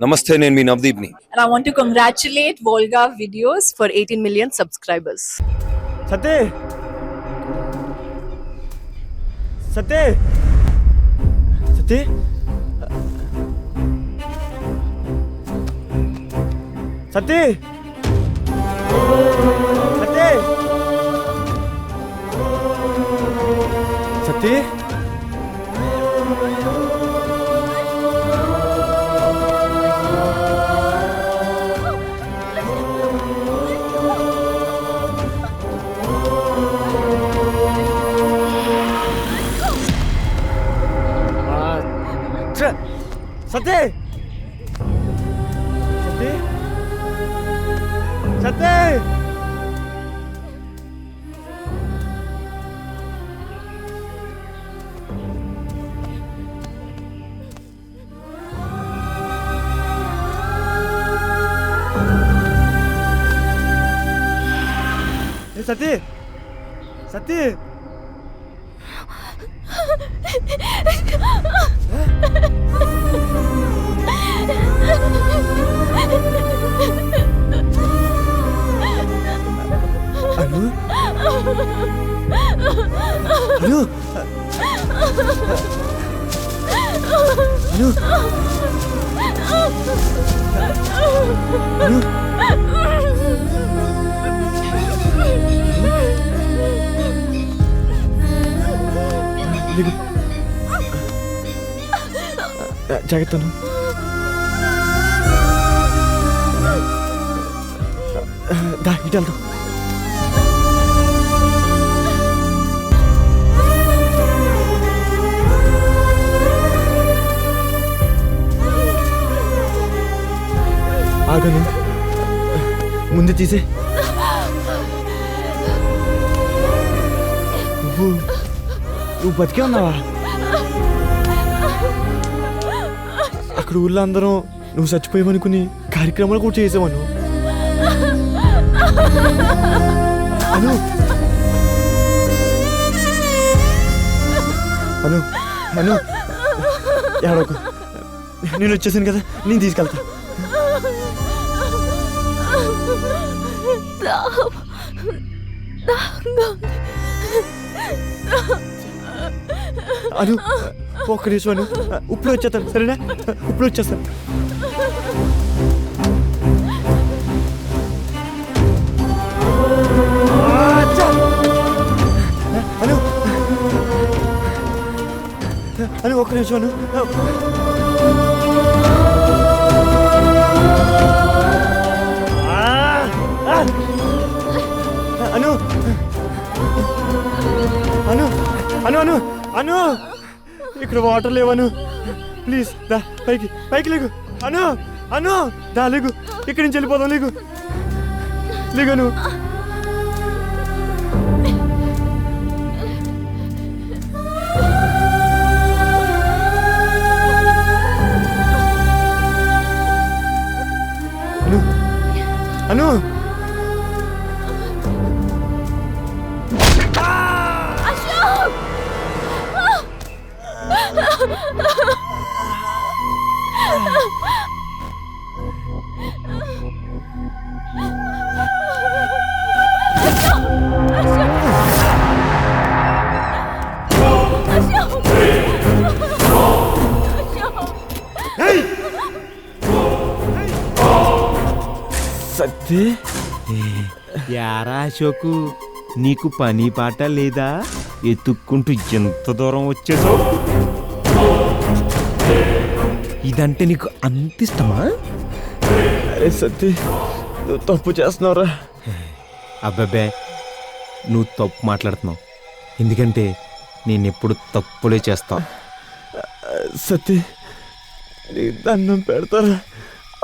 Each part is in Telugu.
నమస్తే, నేను మీ నవదీప్ని. And I want to congratulate Volga Videos for 18 million subscribers. సత్తే సత్తే సత్తే సత్తే సత్తే సత్తే సత్తే సత్తే సత్తే సత్తే సత్తే అను అను అను అను జాగ్రత్తను దా ఇటు వెళ్దాం. ఆగను, ముందు తీసే. నువ్వు బతికే ఉన్నావా? అక్కడ ఊళ్ళో అందరం నువ్వు చచ్చిపోయావనుకుని కార్యక్రమాలు కూడా చేసావను. అను అను అను ఎవడకు, నేను వచ్చేసాను కదా, నేను తీసుకెళ్తా. అను ఒక్క నిమిషం అను, ఇప్పుడు వచ్చేస్తాను సరేనా? ఇప్పుడు వచ్చేస్తాను. అను అను ఒక్క నిమిషం అను. అను అను అను అను అను ఇక్కడ వాటర్ లేవను, ప్లీజ్ దా పైకి పైకి లేగు. అను అను దా లేగు, ఇక్కడి నుంచి వెళ్ళిపోదాం. లేగు లేగను. అను అను సత్తే యారా అశోకు, నీకు పని పాట లేదా? ఎత్తుక్కుంటూ ఎంత దూరం వచ్చేసావు? ఇదంటే నీకు అంత ఇష్టమా? అరే సత్తి, నువ్వు తప్పు చేస్తున్నావురా. అబ్బాబే, నువ్వు తప్పు మాట్లాడుతున్నావు. ఎందుకంటే నేను ఎప్పుడు తప్పులే చేస్తా. సత్తి, నీ దండం పెడతారా?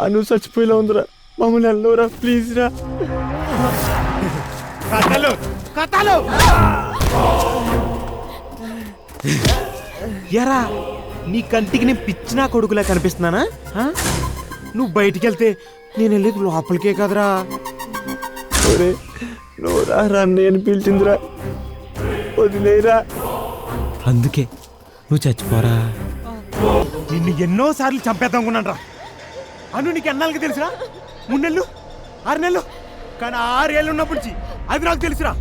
అను చచ్చిపోయేలా ఉందిరా, మమ్మల్ని వెళ్ళవరా ప్లీజ్ రా. ఎరా, నీ కంటికి నేను పిచ్చినా కొడుకులా కనిపిస్తున్నానా? నువ్వు బయటికి వెళ్తే నేను వెళ్ళేది లోపలికే కదరా. నువ్వు రా, నేను పిలిచిందిరా, వదిలేరా. అందుకే నువ్వు చచ్చిపోరా. నిన్ను ఎన్నోసార్లు చంపేద్దాం అనుకున్నాను రా. అను నీకు ఎన్నాళ్ళకి తెలుసురా? 3 నెలలు 6 నెలలు, కానీ 6 ఏళ్ళు ఉన్నప్పటి నుంచి అది నాకు తెలుసురా.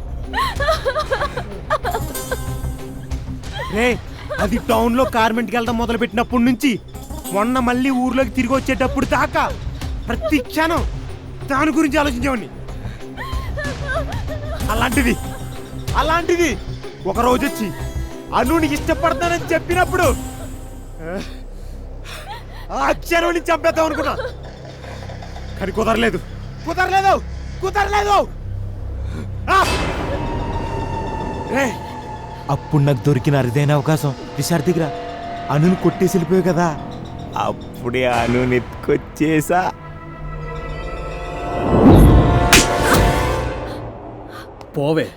రే అది టౌన్లో కార్మెంట్కి వెళ్ళడం మొదలు పెట్టినప్పటి నుంచి మొన్న మళ్ళీ ఊర్లోకి తిరిగి వచ్చేటప్పుడు దాకా ప్రతి క్షణం దాని గురించి ఆలోచించేవాడిని. అలాంటిది ఒక రోజు వచ్చి అనుని ఇష్టపడతానని చెప్పినప్పుడు ఆ క్షణం నుంచి చంపేద్దాం అనుకున్నా, కానీ కుదరలేదు. అప్పుడు నాకు దొరికిన అరుదైన అవకాశం రిషార్ దగ్గర అనుని కొట్టేసి వెళ్ళిపోయావు కదా, అప్పుడే అనుని ఎత్తుకొచ్చేసా. పోవే.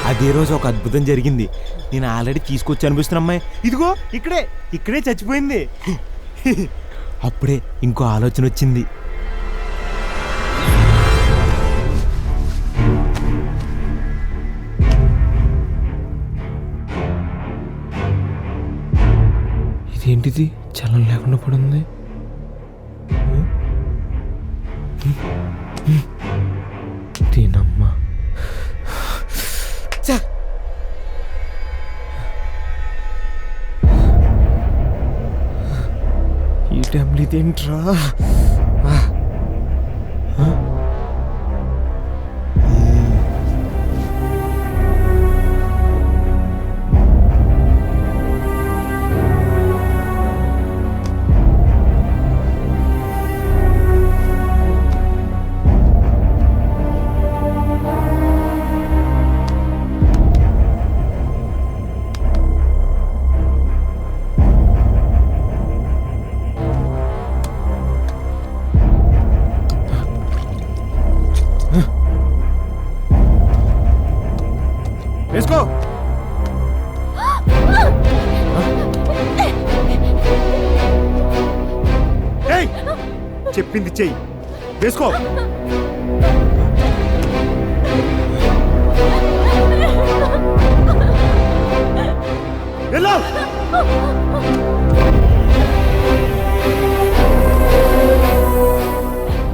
అదే రోజు ఒక అద్భుతం జరిగింది. నేను ఆల్రెడీ తీసుకొచ్చి అనిపిస్తున్న అమ్మాయి ఇదిగో ఇక్కడే చచ్చిపోయింది. అప్పుడే ఇంకో ఆలోచన వచ్చింది. ఇదేంటిది చలనం లేకుండా పడుంది? దీనమ్మా ఈ టైంలో ఇదేంట్రా? వేసుకో. చెప్పింది చెయ్యి, వేసుకో. వెళ్ళు.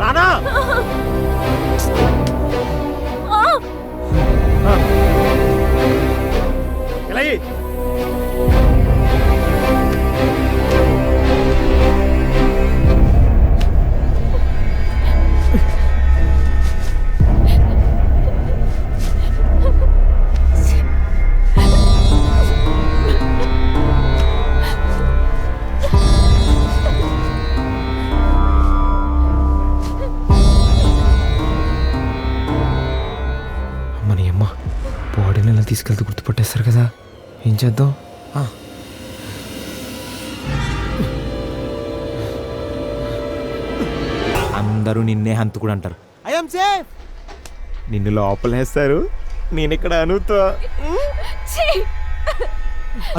రానా ఎలా? అమ్మని అమ్మ బాడీని ఎలా తీసుకెళ్తే గుర్తుపట్టేస్తారు కదా, ఏం చేద్దాం? అందరూ నిన్నే హంతకుడు అంటారు. I'm safe. నిన్ను లోపలేస్తారు, నేను ఇక్కడ అనుతో.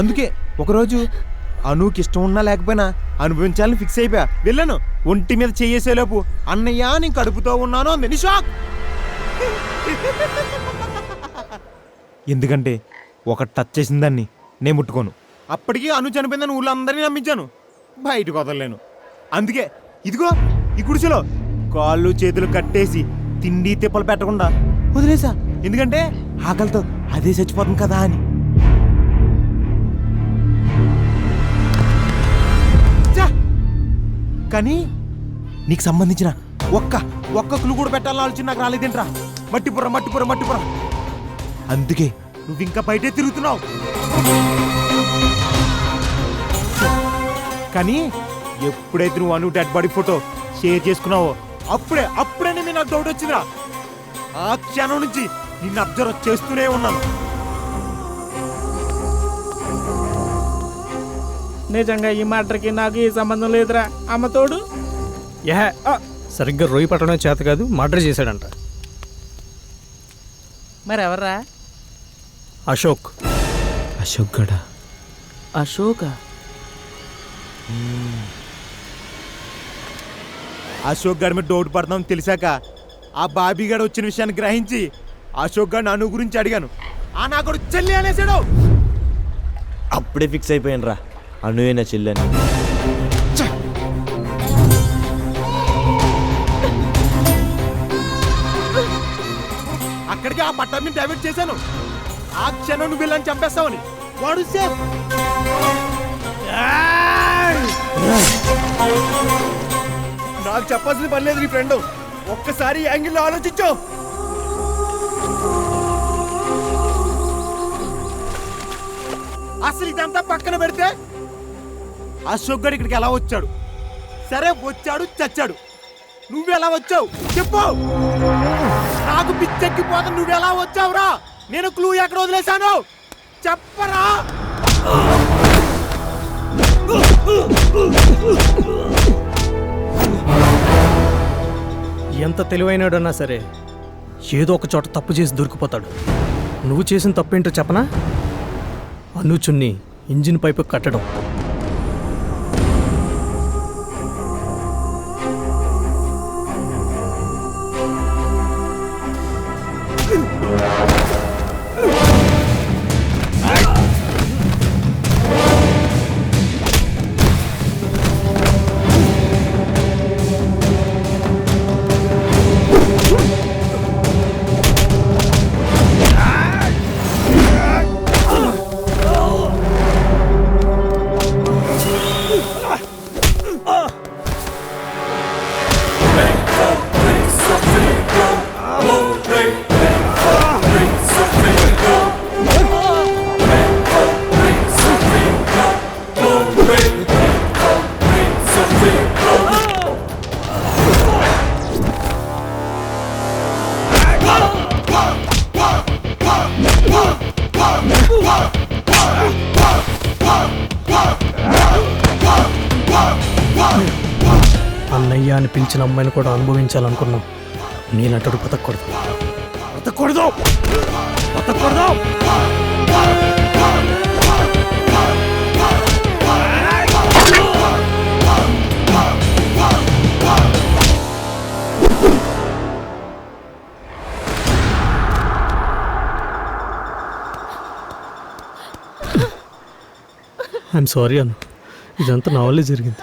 అందుకే ఒకరోజు అనుకి ఇష్టం ఉన్నా లేకపోయినా అనుభవించాలని ఫిక్స్ అయిపోయా. వెళ్ళాను, ఒంటి మీద చేసేలోపు అన్నయ్య నేను కడుపుతో ఉన్నాను అంది. షాక్. ఎందుకంటే ఒక టచ్ చేసిన దాన్ని నేను ముట్టుకోను. అప్పటికి అను చనిపోయిందని ఊళ్ళో అందరినీ నమ్మించాను, బయటకు వదలలేను. అందుకే ఇదిగో ఈ గుడిసెలో కాళ్ళు చేతులు కట్టేసి తిండి తిప్పలు పెట్టకుండా వదిలేసా. ఎందుకంటే ఆకలితో అదే చచ్చిపోతుంది కదా అని. కానీ నీకు సంబంధించిన ఒక్క క్లూ కూడా పెట్టాలని ఆలోచన నాకు రాలేదేంట్రా? మట్టిపుర మట్టిపుర మట్టిపుర. అందుకే నువ్వు ఇంకా బయటే తిరుగుతున్నావు. కానీ ఎప్పుడైతే నువ్వు అను డెడ్ బాడీ ఫోటో షేర్ చేసుకున్నావో అప్పుడే నేను నాకు డౌట్ వచ్చిందిరా. ఆ క్షణం నుంచి నిన్ను అబ్జర్వ్ చేస్తూనే ఉన్నాను. నిజంగా ఈ మాటకి నాకు ఏ సంబంధం లేదురా. అమ్మ తోడు. యహ సరిగ్గా రొయ్యి పట్టడం చేత కాదు, మర్డర్ చేశాడంట. మరి ఎవర్రా? అశోక్. అశోక్ గడా? అశోక. అశోక్ గారి మీద డౌట్ పడతాం తెలిసాక ఆ బాబీ గారు వచ్చిన విషయాన్ని గ్రహించి అశోక్ గారు అను గురించి అడిగాను. ఆ నా కొడుకు చెల్లి అనేసాడు. అప్పుడే ఫిక్స్ అయిపోయాను రా, అనువే నా చెల్లని. అక్కడికి ఆ పట్టాన్ని డైవర్ట్ చేశాను. ఆ క్షణం నువ్వు వీళ్ళని చంపేస్తావని. వాడు సేఫ్. నాకు చెప్పాల్సిన పని లేదు నీ ఫ్రెండ్. ఒక్కసారి యాంగిల్లో ఆలోచించు. అసలు ఇదంతా పక్కన పెడితే అశోక్ గారు ఇక్కడికి ఎలా వచ్చాడు? సరే వచ్చాడు, చచ్చాడు. నువ్వెలా వచ్చావు చెప్పు. నాకు పిచ్చెక్కిపోతా. నువ్వెలా వచ్చావురా? నేను క్లూ ఎక్కడ వదిలేశాను చెప్పరా? ఎంత తెలివైనడన్నా సరే ఏదో ఒక చోట తప్పు చేసి దొరికిపోతాడు. నువ్వు చేసిన తప్పేంటో చెప్పనా? అనుచున్ని ఇంజిన్ పైపు కట్టడం. అన్నయ్య అని పిలిచిన అమ్మాయిని కూడా అనుభవించాలనుకున్నాం. నీలంటాడు బతకూడదు. బతకూడదు. బతకూడదు. ఐఎమ్ సారీ అను, ఇదంతా నా వల్లే జరిగింది.